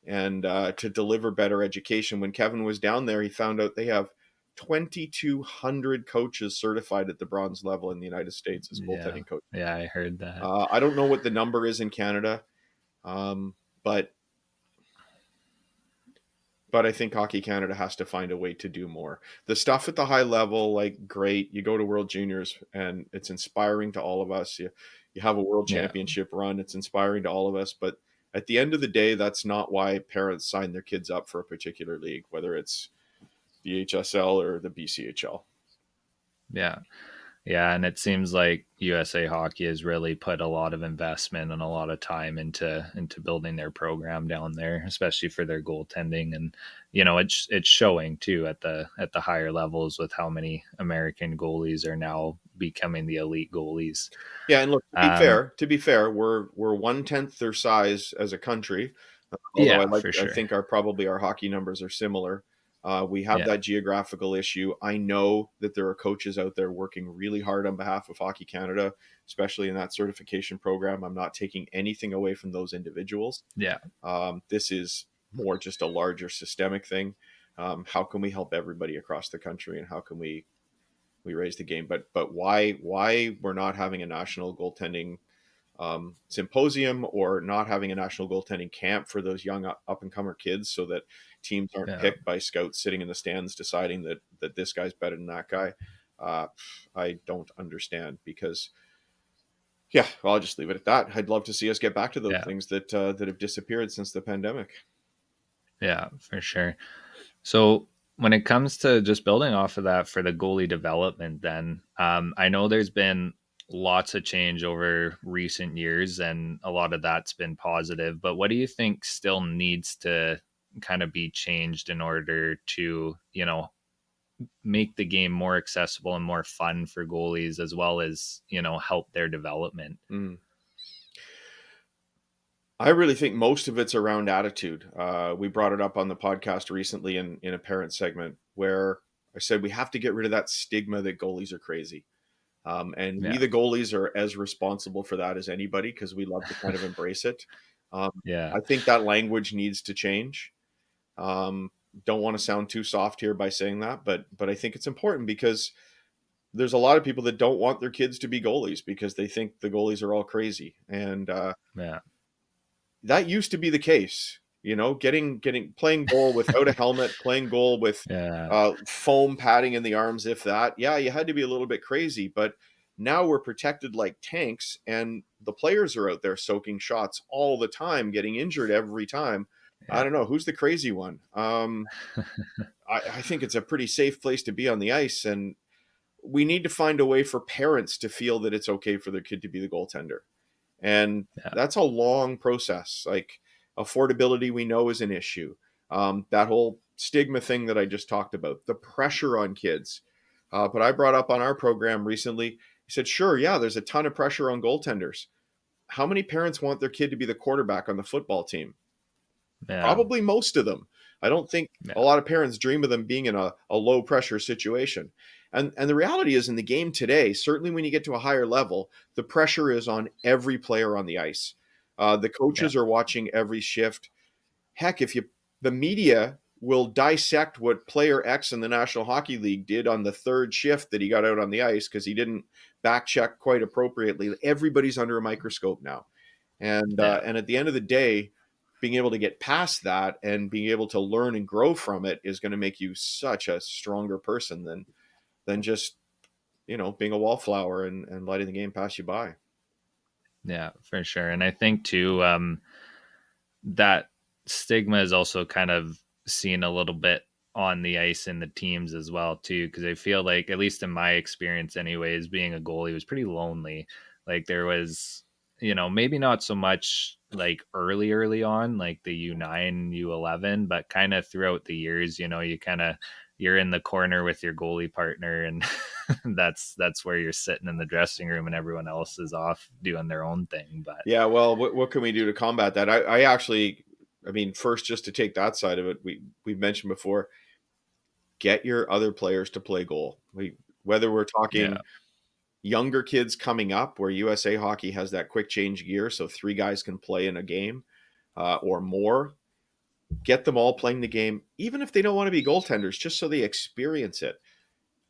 and to deliver better education. When Kevin was down there, he found out they have 2,200 coaches certified at the bronze level in the United States as yeah, goaltending coaches. yeah. I heard that. I don't know what the number is in Canada, but I think Hockey Canada has to find a way to do more. The stuff at the high level, like great, you go to World Juniors and it's inspiring to all of us. You have a World Yeah, Championship run, it's inspiring to all of us. But at the end of the day, that's not why parents sign their kids up for a particular league, whether it's the HSL or the BCHL. yeah. Yeah, and it seems like USA Hockey has really put a lot of investment and a lot of time into building their program down there, especially for their goaltending. And it's showing too at the higher levels with how many American goalies are now becoming the elite goalies. Yeah, and look, Um, to be fair, we're 1/10 their size as a country. Although yeah, for I sure. think our hockey numbers are similar. We have Yeah, that geographical issue. I know that there are coaches out there working really hard on behalf of Hockey Canada, especially in that certification program. I'm not taking anything away from those individuals. yeah, This is more just a larger systemic thing. How can we help everybody across the country, and how can we raise the game? But why we're not having a national goaltending symposium, or not having a national goaltending camp for those young up and comer kids, so that teams aren't yeah, picked by scouts sitting in the stands deciding that this guy's better than that guy. Uh, I don't understand, because yeah, well, I'll just leave it at that. I'd love to see us get back to those yeah, things that have disappeared since the pandemic. yeah, for sure. So when it comes to just building off of that for the goalie development, then I know there's been lots of change over recent years, and a lot of that's been positive. But what do you think still needs to kind of be changed in order to make the game more accessible and more fun for goalies, as well as help their development? Mm. I really think most of it's around attitude. We brought it up on the podcast recently in a parent segment, where I said we have to get rid of that stigma that goalies are crazy. And we, Yeah, the goalies, are as responsible for that as anybody, because we love to kind of embrace it. Um, yeah, I think that language needs to change. Um, don't want to sound too soft here by saying that, but I think it's important, because there's a lot of people that don't want their kids to be goalies because they think the goalies are all crazy, and yeah, that used to be the case. You know, getting playing goal without a helmet, playing goal with yeah, foam padding in the arms, if that. Yeah, you had to be a little bit crazy, but now we're protected like tanks, and the players are out there soaking shots all the time, getting injured every time. I yeah, don't know who's the crazy one. I think it's a pretty safe place to be on the ice, and we need to find a way for parents to feel that it's okay for their kid to be the goaltender. And yeah, that's a long process. Like, affordability, we know, is an issue. That whole stigma thing that I just talked about, the pressure on kids. But I brought up on our program recently, he said, sure, yeah, there's a ton of pressure on goaltenders. How many parents want their kid to be the quarterback on the football team? yeah, Probably most of them. I don't think a yeah, lot of parents dream of them being in a low pressure situation. And the reality is, in the game today, certainly when you get to a higher level, the pressure is on every player on the ice. The yeah, coaches are watching every shift. Heck, if you the media will dissect what player X in the National Hockey League did on the third shift that he got out on the ice because he didn't back check quite appropriately. Everybody's under a microscope now. yeah, And at the end of the day, being able to get past that and being able to learn and grow from it is going to make you such a stronger person than just, being a wallflower and letting the game pass you by. yeah, for sure. And I think too, that stigma is also kind of seen a little bit on the ice in the teams as well too, because I feel like, at least in my experience anyways, being a goalie was pretty lonely. Like there was, maybe not so much like early on, like the U9 U11, but kind of throughout the years, you kind of, you're in the corner with your goalie partner, and that's where you're sitting in the dressing room, and everyone else is off doing their own thing. But Yeah, well, what can we do to combat that? I actually, I mean, first, just to take that side of it, we've mentioned before, get your other players to play goal. Whether we're yeah, talking younger kids coming up, where USA Hockey has that quick change gear, so three guys can play in a game, or more. Get them all playing the game, even if they don't want to be goaltenders, just so they experience it.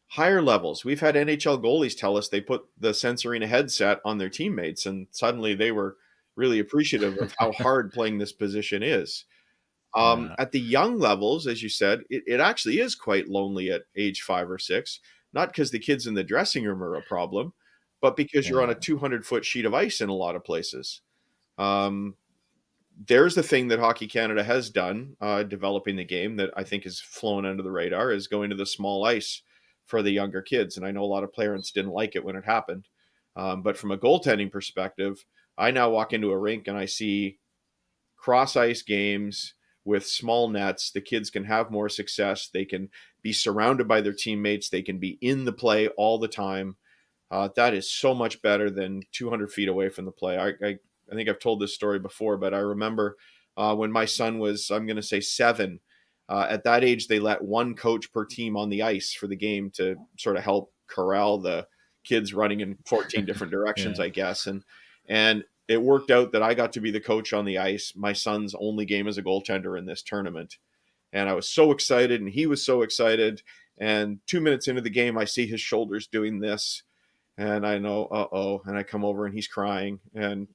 Higher levels, we've had NHL goalies tell us they put the sensor in a headset on their teammates, and suddenly they were really appreciative of how hard playing this position is. yeah, At the young levels, as you said, it actually is quite lonely at age 5 or 6, not because the kids in the dressing room are a problem, but because you're on a yeah, 200-foot sheet of ice in a lot of places. Um, there's the thing that Hockey Canada has done, developing the game, that I think has flown under the radar, is going to the small ice for the younger kids. And I know a lot of parents didn't like it when it happened. But from a goaltending perspective, I now walk into a rink and I see cross ice games with small nets. The kids can have more success. They can be surrounded by their teammates. They can be in the play all the time. That is so much better than 200 feet away from the play. I think I've told this story before, but I remember when my son was, I'm going to say 7. At that age, they let one coach per team on the ice for the game to sort of help corral the kids running in 14 different directions, Yeah. I guess. And it worked out that I got to be the coach on the ice, my son's only game as a goaltender in this tournament. And I was so excited, and he was so excited. And 2 minutes into the game, I see his shoulders doing this, and I know, uh-oh, and I come over and he's crying, and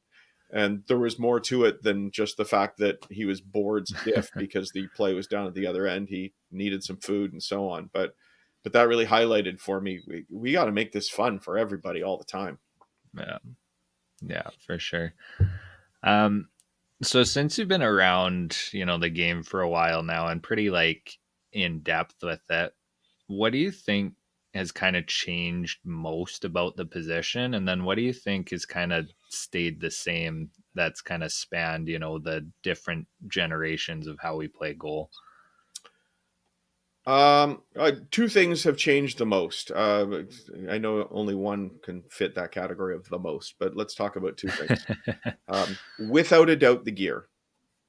there was more to it than just the fact that he was bored stiff because the play was down at the other end. He needed some food and so on. But that really highlighted for me, we got to make this fun for everybody all the time. Yeah. Yeah, for sure. Um, so since you've been around, the game for a while now and pretty like in depth with it, what do you think has kind of changed most about the position? And then what do you think has kind of stayed the same that's kind of spanned, the different generations of how we play goal? Two things have changed the most. I know only one can fit that category of the most, but let's talk about two things. Without a doubt, the gear.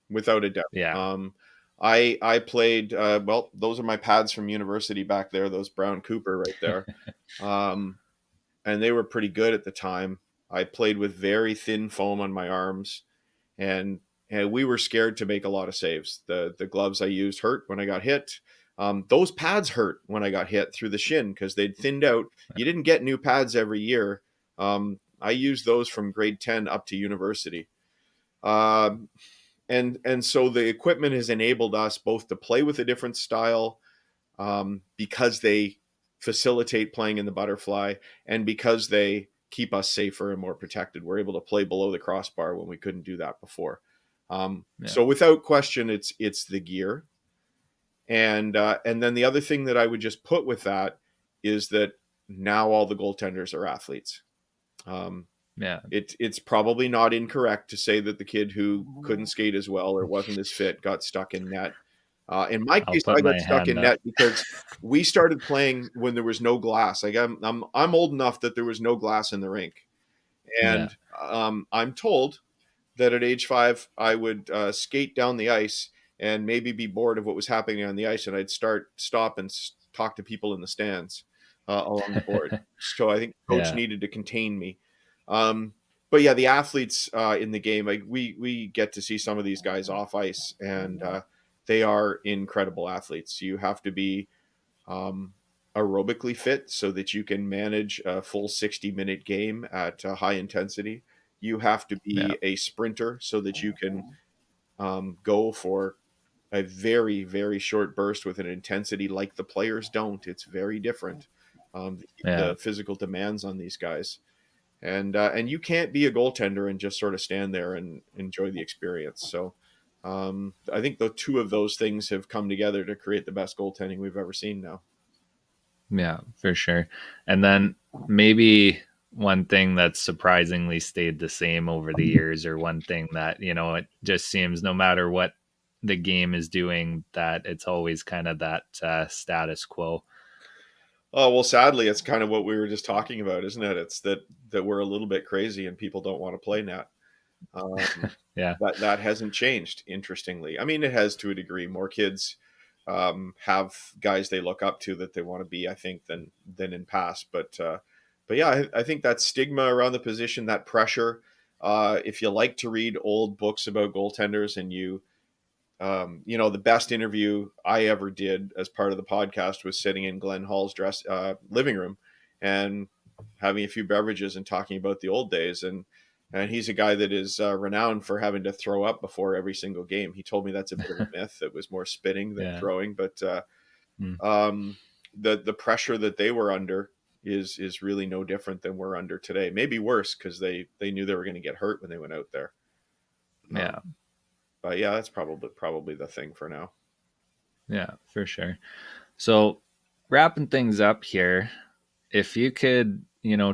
Without a doubt. Yeah. I played. Well, those are my pads from university back there. Those Brown Cooper right there, um, and they were pretty good at the time. I played with very thin foam on my arms, and and we were scared to make a lot of saves. The gloves I used hurt when I got hit. Those pads hurt when I got hit through the shin because they'd thinned out. You didn't get new pads every year. I used those from grade 10 up to university. Um, and so the equipment has enabled us both to play with a different style, because they facilitate playing in the butterfly, and because they keep us safer and more protected. We're able to play below the crossbar when we couldn't do that before. Yeah. So without question, it's the gear. And then the other thing that I would just put with that is that now all the goaltenders are athletes. Um, Yeah. it's probably not incorrect to say that the kid who couldn't skate as well or wasn't as fit got stuck in net. In my I'll case, put I got my stuck hand in up. net because we started playing when there was no glass. Like I'm old enough that there was no glass in the rink, Yeah. and I'm told that at age 5 I would skate down the ice and maybe be bored of what was happening on the ice, and I'd stop and talk to people in the stands along the board. So I think coach Yeah. needed to contain me. Um, but yeah, the athletes in the game, like we get to see some of these guys off ice, and they are incredible athletes. You have to be um, aerobically fit so that you can manage a full 60-minute game at high intensity. You have to Yeah. be a sprinter so that you can go for a very, very short burst with an intensity like the players don't. It's very different. Yeah. The physical demands on these guys. And you can't be a goaltender and just sort of stand there and enjoy the experience. So I think the two of those things have come together to create the best goaltending we've ever seen now. Yeah, for sure. And then maybe one thing that's surprisingly stayed the same over the years, or one thing that, it just seems no matter what the game is doing, that it's always kind of that status quo. Oh, well, sadly, it's kind of what we were just talking about, isn't it? It's that we're a little bit crazy and people don't want to play net. Um, Yeah. that hasn't changed, interestingly. I mean, it has to a degree. More kids have guys they look up to that they want to be, I think, than in past. But yeah, I think that stigma around the position, that pressure. If you like to read old books about goaltenders, and the best interview I ever did as part of the podcast was sitting in Glenn Hall's living room and having a few beverages and talking about the old days. And he's a guy that is renowned for having to throw up before every single game. He told me that's a bit of a myth. It was more spitting than Yeah. throwing, but Mm. the pressure that they were under is really no different than we're under today. Maybe worse because they knew they were going to get hurt when they went out there. Yeah. Um, but yeah, that's probably the thing for now. Yeah, for sure. So wrapping things up here, if you could,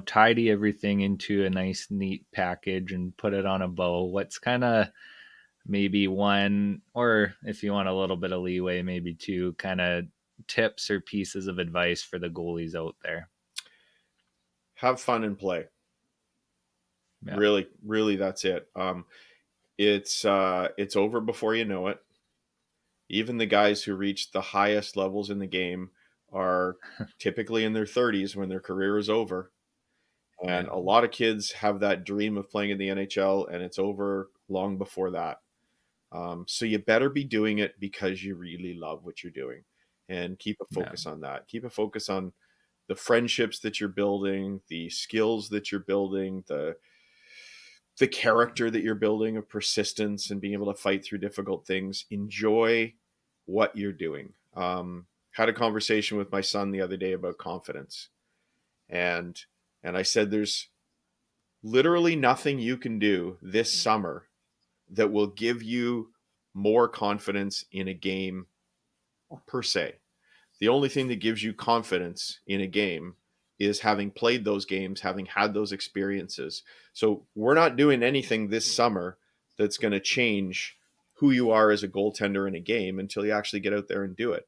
tidy everything into a nice, neat package and put it on a bow, what's kind of maybe one, or if you want a little bit of leeway, maybe two kind of tips or pieces of advice for the goalies out there? Have fun and play. Yeah. Really, really, that's it. It's over before you know it. Even the guys who reach the highest levels in the game are typically in their 30s when their career is over. And Yeah. a lot of kids have that dream of playing in the NHL, and it's over long before that. So you better be doing it because you really love what you're doing, and keep a Yeah. focus on that. Keep a focus on the friendships that you're building, the skills that you're building, the character that you're building of persistence and being able to fight through difficult things. Enjoy what you're doing. Had a conversation with my son the other day about confidence, and I said there's literally nothing you can do this summer that will give you more confidence in a game per se. The only thing that gives you confidence in a game is having played those games, having had those experiences. So we're not doing anything this summer that's going to change who you are as a goaltender in a game until you actually get out there and do it.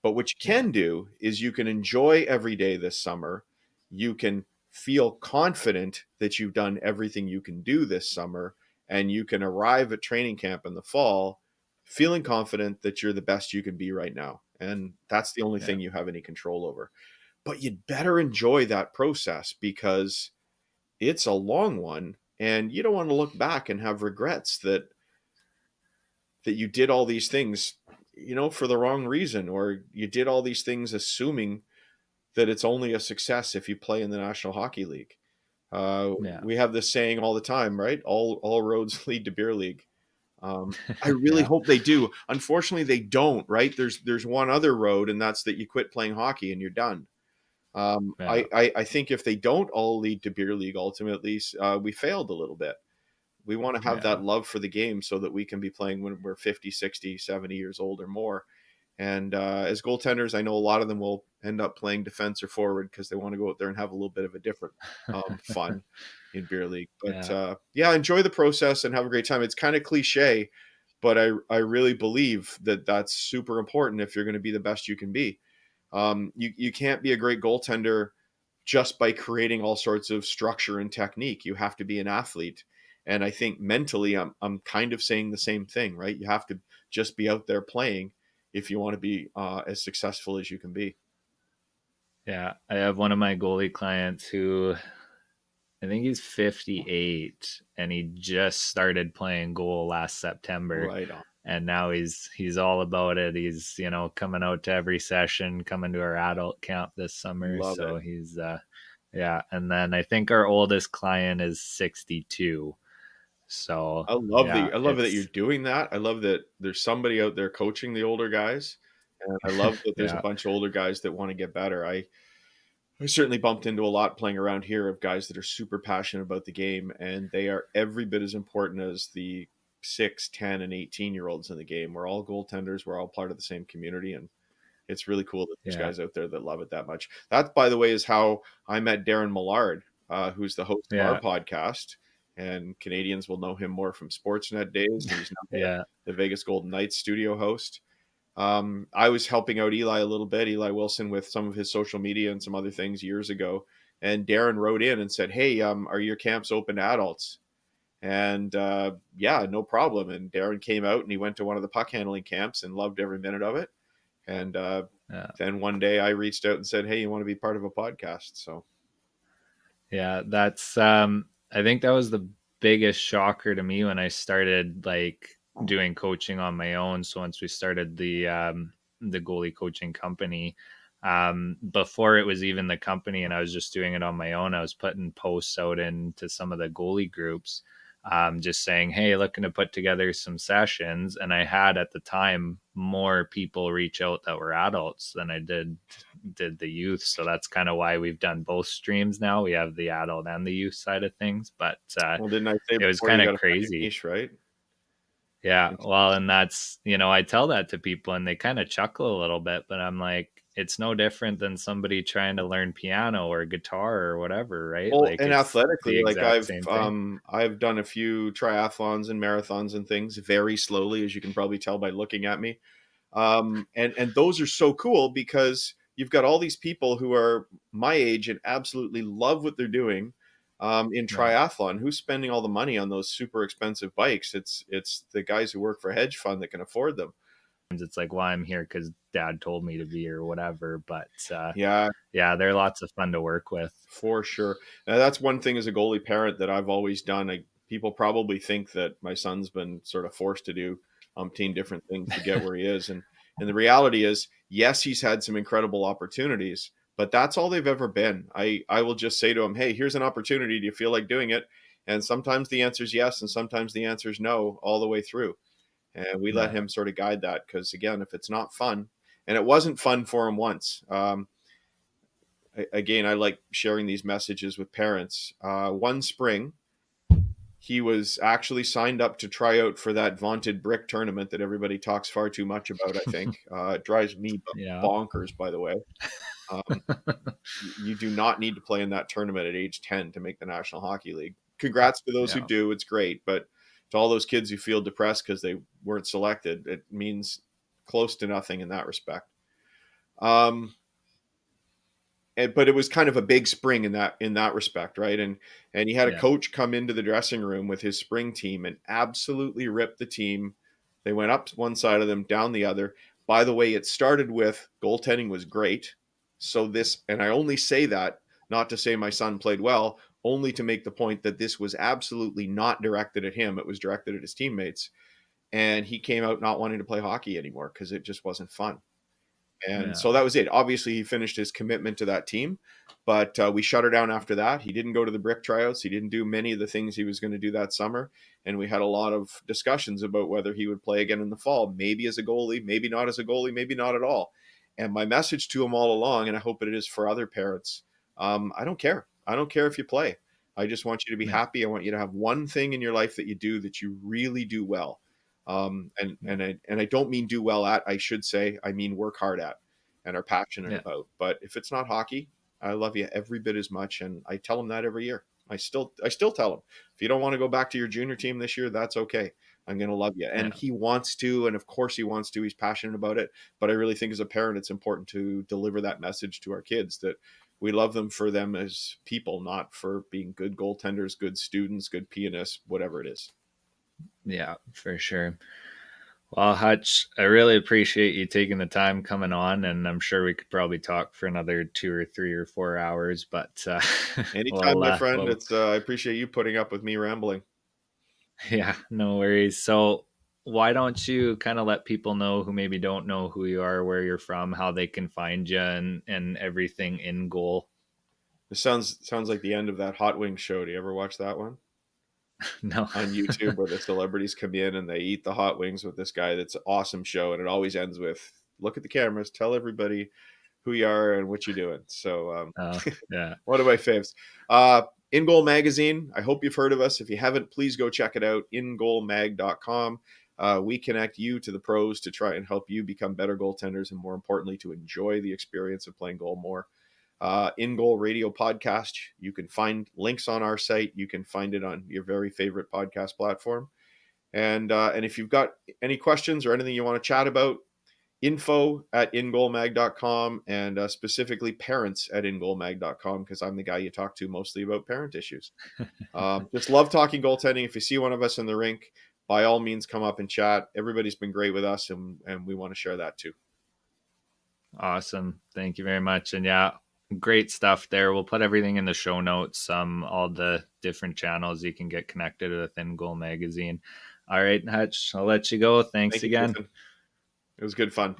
But what you Yeah. can do is you can enjoy every day this summer. You can feel confident that you've done everything you can do this summer. And you can arrive at training camp in the fall feeling confident that you're the best you can be right now. And that's the only Yeah. thing you have any control over. But you'd better enjoy that process because it's a long one. And you don't want to look back and have regrets that you did all these things, for the wrong reason, or you did all these things assuming that it's only a success if you play in the National Hockey League. Yeah. We have this saying all the time, right? All roads lead to beer league. I really Yeah. hope they do. Unfortunately, they don't. Right? There's one other road, and that's that you quit playing hockey and you're done. Yeah. I think if they don't all lead to beer league, ultimately, we failed a little bit. We want to have Yeah. that love for the game so that we can be playing when we're 50, 60, 70 years old or more. And as goaltenders, I know a lot of them will end up playing defense or forward because they want to go out there and have a little bit of a different fun in beer league. But Yeah. yeah, enjoy the process and have a great time. It's kind of cliche, but I really believe that that's super important if you're going to be the best you can be. You can't be a great goaltender just by creating all sorts of structure and technique. You have to be an athlete. And I think mentally, I'm kind of saying the same thing, right? You have to just be out there playing if you want to be as successful as you can be. Yeah. I have one of my goalie clients who, I think he's 58, and he just started playing goal last September, Right on. and now he's all about it. He's, coming out to every session, coming to our adult camp this summer. Love it. So he's yeah. And then I think our oldest client is 62. So yeah, I love that you're it's doing that. I love that there's somebody out there coaching the older guys. And I love that there's a yeah. bunch of older guys that want to get better. I certainly bumped into a lot playing around here of guys that are super passionate about the game, and they are every bit as important as the 6, 10, and 18-year-olds in the game. We're all goaltenders. We're all part of the same community, and it's really cool that there's Yeah. guys out there that love it that much. That, by the way, is how I met Darren Millard, who's the host of our Yeah. podcast, and Canadians will know him more from Sportsnet days, and he's now Yeah. the Vegas Golden Knights studio host. I was helping out Eli a little bit, Eli Wilson, with some of his social media and some other things years ago. And Darren wrote in and said, "Hey, are your camps open to adults?" And yeah, no problem. And Darren came out and he went to one of the puck handling camps and loved every minute of it. And Yeah. then one day I reached out and said, "Hey, you want to be part of a podcast?" So Yeah, that's I think that was the biggest shocker to me when I started like doing coaching on my own. So once we started the goalie coaching company, before it was even the company and I was just doing it on my own, I was putting posts out into some of the goalie groups, just saying, hey, looking to put together some sessions. And I had at the time more people reach out that were adults than I did the youth. So that's kind of why we've done both streams now. We have the adult and the youth side of things, but well, didn't I say it was before you kind got of to find your crazy. niche, right? Yeah. It's, Well, and that's, I tell that to people and they kind of chuckle a little bit, but I'm like, it's no different than somebody trying to learn piano or guitar or whatever, right? Well, Like and it's athletically, the like exact same thing. I've done a few triathlons and marathons and things very slowly, as you can probably tell by looking at me. And those are so cool because you've got all these people who are my age and absolutely love what they're doing in Right. triathlon. Who's spending all the money on those super expensive bikes? It's the guys who work for a hedge fund that can afford them. It's like, well, I'm here because dad told me to be or whatever. But Yeah, yeah, they're lots of fun to work with. for sure. Now, that's one thing as a goalie parent that I've always done. People probably think that my son's been sort of forced to do umpteen different things to get where he is, and the reality is, yes, he's had some incredible opportunities, but that's all they've ever been. I will just say to him, "Hey, here's an opportunity. Do you feel like doing it?" And sometimes the answer is yes, and sometimes the answer is no, all the way through. And we let Yeah. him sort of guide that because, again, if it's not fun, and it wasn't fun for him once. Again, I like sharing these messages with parents. One spring, he was actually signed up to try out for that vaunted brick tournament that everybody talks far too much about. I think it drives me Yeah. bonkers. By the way, um, you do not need to play in that tournament at age 10 to make the National Hockey League. Congrats to those who Yeah. do; it's great. But to all those kids who feel depressed because they weren't selected, it means close to nothing in that respect. Um, but it was kind of a big spring in that respect, right? And he had a Yeah. coach come into the dressing room with his spring team and absolutely ripped the team. They went up one side of them, down the other. By the way, it started with goaltending was great. So this, and I only say that not to say my son played well, only to make the point that this was absolutely not directed at him. It was directed at his teammates. And he came out not wanting to play hockey anymore because it just wasn't fun. And so Yeah. that was it. Obviously, he finished his commitment to that team, but we shut her down after that. He didn't go to the brick tryouts. He didn't do many of the things he was going to do that summer. And we had a lot of discussions about whether he would play again in the fall, maybe as a goalie, maybe not as a goalie, maybe not at all. And my message to him all along, and I hope it is for other parents, I don't care. I don't care if you play. I just want you to be Yeah. happy. I want you to have one thing in your life that you do that you really do well. And I don't mean do well at. I should say I mean work hard at and are passionate Yeah. about. But if it's not hockey, I love you every bit as much, and I tell them that every year. I still tell them if you don't want to go back to your junior team this year, that's okay. I'm going to love you, and Yeah. he wants to, and of course he wants to. He's passionate about it, but I really think as a parent, it's important to deliver that message to our kids that we love them for them as people, not for being good goaltenders, good students, good pianists, whatever it is. Yeah, for sure. Well, Hutch, I really appreciate you taking the time coming on, and I'm sure we could probably talk for another 2 or 3 or 4 hours. But Anytime, my friend. well, It's I appreciate you putting up with me rambling. yeah, no worries. So, why don't you kind of let people know who maybe don't know who you are, where you're from, how they can find you, and everything in goal? This sounds like the end of that Hot Wings show. Do you ever watch that one No. on YouTube where the celebrities come in and they eat the hot wings with this guy? That's an awesome show, and it always ends with look at the cameras, tell everybody who you are and what you're doing. So Yeah. one of my faves. Uh, InGoal magazine. I hope you've heard of us. If you haven't, please go check it out. InGoalMag.com. We connect you to the pros to try and help you become better goaltenders and, more importantly, to enjoy the experience of playing goal more. In-Goal Radio Podcast. You can find links on our site. You can find it on your very favorite podcast platform. And if you've got any questions or anything you want to chat about, info@ingoalmag.com and specifically parents@ingoalmag.com because I'm the guy you talk to mostly about parent issues. Just love talking goaltending. If you see one of us in the rink, by all means, come up and chat. Everybody's been great with us, and we want to share that too. Awesome. Thank you very much. And yeah, great stuff there. We'll put everything in the show notes, all the different channels you can get connected with In Goal Magazine. All right, Hutch, I'll let you go. Thanks Thank you, again. Nathan. It was good fun.